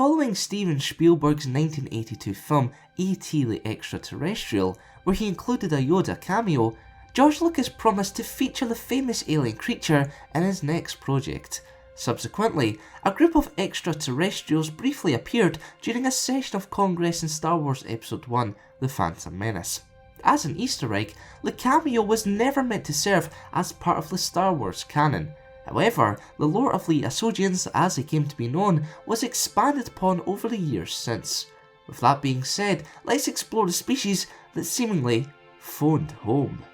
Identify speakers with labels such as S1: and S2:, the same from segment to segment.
S1: Following Steven Spielberg's 1982 film E.T. the Extra-Terrestrial, where he included a Yoda cameo, George Lucas promised to feature the famous alien creature in his next project. Subsequently, a group of extraterrestrials briefly appeared during a session of Congress in Star Wars Episode 1, The Phantom Menace. As an Easter egg, the cameo was never meant to serve as part of the Star Wars canon. However, the lore of the Asogians, as they came to be known, was expanded upon over the years since. With that being said, let's explore the species that seemingly phoned home.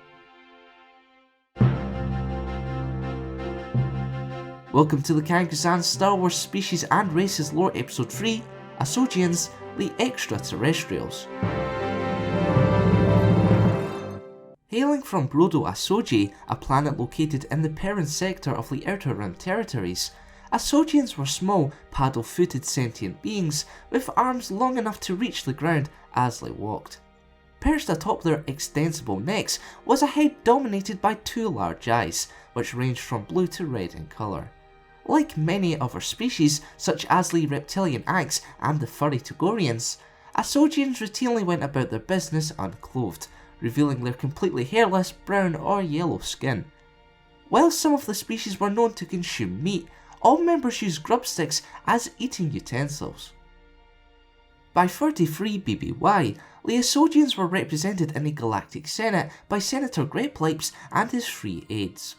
S1: Welcome to the Kangaskhan's Star Wars Species and Races Lore Episode 3, Asogians, the Extra-Terrestrials. Hailing from Brodo Asogi, a planet located in the Perrin sector of the Outer Rim territories, Asogians were small, paddle-footed sentient beings with arms long enough to reach the ground as they walked. Perched atop their extensible necks was a head dominated by two large eyes, which ranged from blue to red in colour. Like many other species, such as the reptilian Anks and the furry Togorians, Asogians routinely went about their business unclothed, revealing their completely hairless brown or yellow skin. While some of the species were known to consume meat, all members used grub sticks as eating utensils. By 33 BBY, the Asogians were represented in the Galactic Senate by Senator Greplepes and his 3 aides.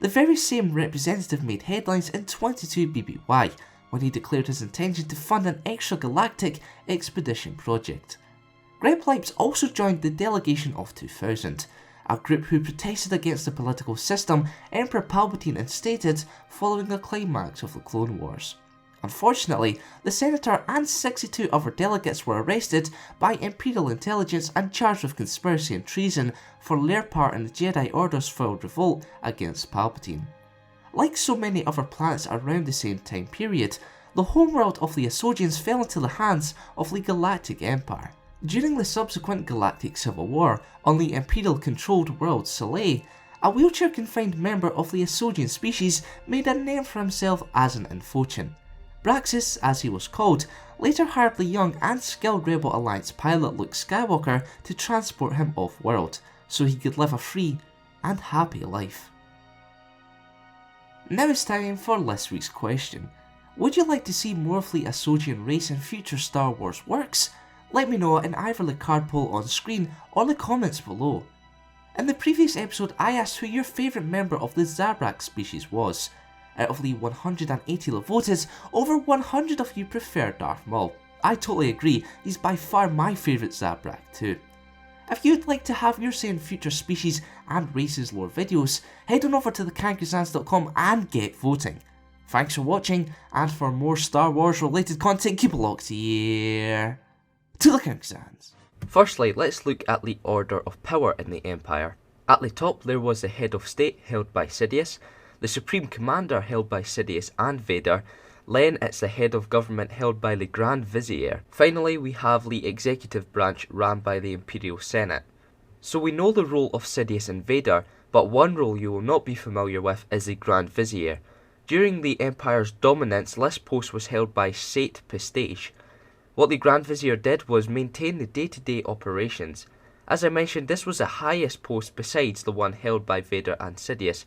S1: The very same representative made headlines in 22 BBY when he declared his intention to fund an extragalactic expedition project. Greplepes also joined the delegation of 2000, a group who protested against the political system Emperor Palpatine instated following the climax of the Clone Wars. Unfortunately, the senator and 62 other delegates were arrested by Imperial intelligence and charged with conspiracy and treason for their part in the Jedi Order's foiled revolt against Palpatine. Like so many other planets around the same time period, the homeworld of the Asogians fell into the hands of the Galactic Empire. During the subsequent Galactic Civil War on the Imperial-controlled world Saleh, a wheelchair-confined member of the Asogian species made a name for himself as an Infochin. Braxis, as he was called, later hired the young and skilled Rebel Alliance pilot Luke Skywalker to transport him off-world, so he could live a free and happy life. Now it's time for this week's question. Would you like to see more of the Asogian race in future Star Wars works? Let me know in either the card poll on screen or the comments below. In the previous episode I asked who your favourite member of the Zabrak species was. Out of the 180 that voted, over 100 of you prefer Darth Maul. I totally agree, he's by far my favourite Zabrak too. If you'd like to have your say in future species and races lore videos, head on over to thekangaskhan's.com and get voting. Thanks for watching, and for more Star Wars related content, keep it locked here to the Kangaskhan's.
S2: Firstly, let's look at the order of power in the Empire. At the top there was the head of state held by Sidious, the Supreme Commander held by Sidious and Vader, then it's the head of government held by the Grand Vizier. Finally we have the executive branch run by the Imperial Senate. So we know the role of Sidious and Vader, but one role you will not be familiar with is the Grand Vizier. During the Empire's dominance, this post was held by Sate Pistage. What the Grand Vizier did was maintain the day-to-day operations. As I mentioned, this was the highest post besides the one held by Vader and Sidious.